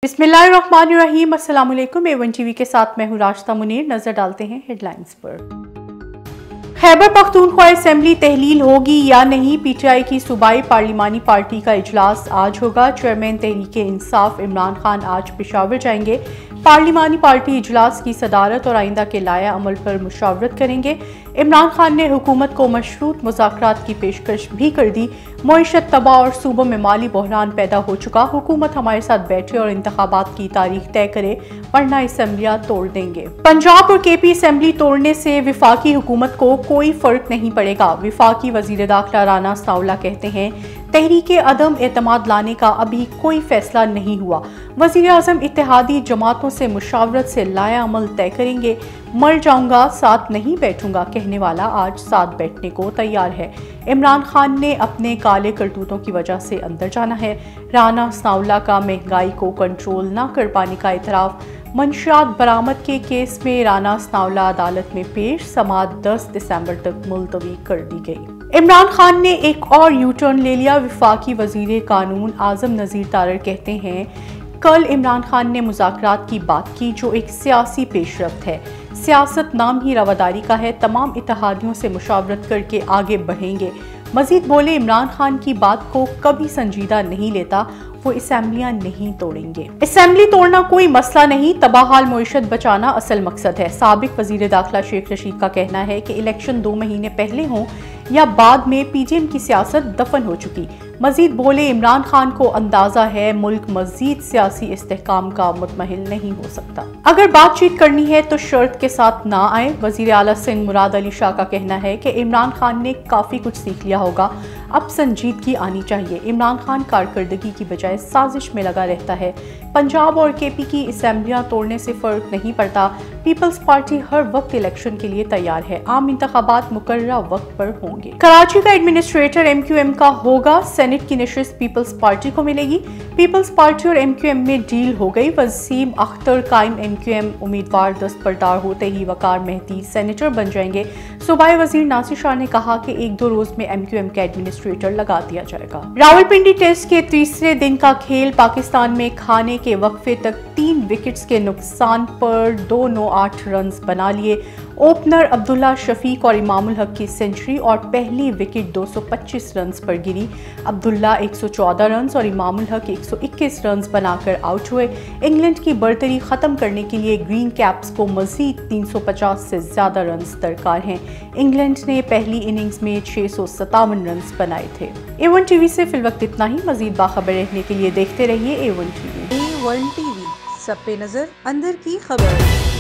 बिस्मिल्लाहिर्रहमानिर्रहीम। अस्सलाम वालेकुम। A1 टीवी के साथ मैं हूँ राशिदा मुनीर। नजर डालते हैं हेडलाइंस पर। खैबर पख्तूनख्वा असेंबली तहलील होगी या नहीं? पीटीआई की सूबाई पार्लिमानी पार्टी का इजलास आज होगा। चेयरमैन तहरीक इंसाफ इमरान खान आज पेशावर जाएंगे। पार्लिमानी पार्टी इजलास की सदारत और आइंदा के लाया अमल पर मुशावरत करेंगे। इमरान खान ने हुकूमत को मशरूत मुज़ाकरात की पेशकश भी कर दी। मईशत तबाह और सूबों में माली बहरान पैदा हो चुका। हुकूमत हमारे साथ बैठे और इंतखाबात की तारीख तय करे, वरना असेंबलियां तोड़ देंगे। पंजाब और केपी असेंबली तोड़ने से विफाकी हुकूमत को कोई फर्क नहीं पड़ेगा। विफाकी वजीर दाखिला राना सनाउल्लाह कहते हैं, तहरीके अदम एतमाद लाने का अभी कोई फैसला नहीं हुआ। वजीर आजम इत्तेहादी जमातों से मुशावरत से लाया अमल तय करेंगे। मर जाऊंगा साथ नहीं बैठूंगा कहने वाला आज साथ बैठने को तैयार है। इमरान खान ने अपने काले करतूतों की वजह से अंदर जाना है। राना सनाउल्लाह का महंगाई को कंट्रोल न कर पाने का इतराफ। मंशियात बरामद के केस में राना सनाउल्लाह अदालत में पेश। समाअत 10 दिसंबर तक मुलतवी कर दी गई। इमरान खान ने एक और यू टर्न ले लिया। वफाकी वजीर कानून आजम नज़ीर तारर कहते हैं, कल इमरान खान ने मुज़ाकरात की बात की जो एक सियासी पेशरफ्त है। सियासत नाम ही रवादारी का है। तमाम इत्तेहादियों से मुशावरत करके आगे बढ़ेंगे। मजीद बोले, इमरान खान की बात को कभी संजीदा नहीं लेता। वो असेंबलियां नहीं तोड़ेंगे। असेंबली तोड़ना कोई मसला नहीं, तबाहाल मईशत बचाना असल मकसद है। साबिक वजीर दाखिला शेख रशीद का कहना है कि इलेक्शन 2 महीने पहले हों या बाद में पीजीएम की सियासत दफन हो चुकी। मजीद बोले, इमरान खान को अंदाजा है मुल्क मजीद सियासी इस्तेहकाम का मुतमहिल नहीं हो सकता। अगर बातचीत करनी है तो शर्त के साथ ना आए। वजीर आला सिंध मुराद अली शाह का कहना है कि इमरान खान ने काफी कुछ सीख लिया होगा, अब संजीदगी आनी चाहिए। इमरान खान कारकर्दगी की बजाय साजिश में लगा रहता है। पंजाब और केपी की असेंबलियां तोड़ने से फर्क नहीं पड़ता। पीपल्स पार्टी हर वक्त इलेक्शन के लिए तैयार है। आम इंतखाबात मुकर्ररा वक्त पर होंगे। कराची का एडमिनिस्ट्रेटर MQM का होगा। सेनेट की नशिस्त पीपल्स पार्टी को मिलेगी। पीपल्स पार्टी और MQM में डील हो गई। वसीम अख्तर कायम MQM उम्मीदवार दस्तबरदार होते ही वकार मेहदी सेनेटर बन जाएंगे। सूबाई वजीर नासिर शाह ने कहा कि 1-2 रोज में MQM का एडमिनिस्ट्रेटर लगा दिया जाएगा। रावलपिंडी टेस्ट के तीसरे दिन का खेल। पाकिस्तान में खाने के वक्फे तक 3 विकेट्स के नुकसान पर 298 रन बना लिए। ओपनर अब्दुल्ला शफीक और इमामुल हक की सेंचुरी और पहली विकेट 225 रन पर गिरी। अब्दुल्ला 114 रन और इमामुल हक 121 रन बनाकर आउट हुए। इंग्लैंड की बर्तरी खत्म करने के लिए ग्रीन कैप्स को मजीद 350 से ज्यादा रन दरकार हैं। इंग्लैंड ने पहली इनिंग्स में 657 रन बनाए थे। A1 टीवी से फिलवक्त इतना ही। मजीद बाखबर रहने के लिए देखते रहिए A1 टीवी। A1 टीवी, सब पे नजर, अंदर की खबर।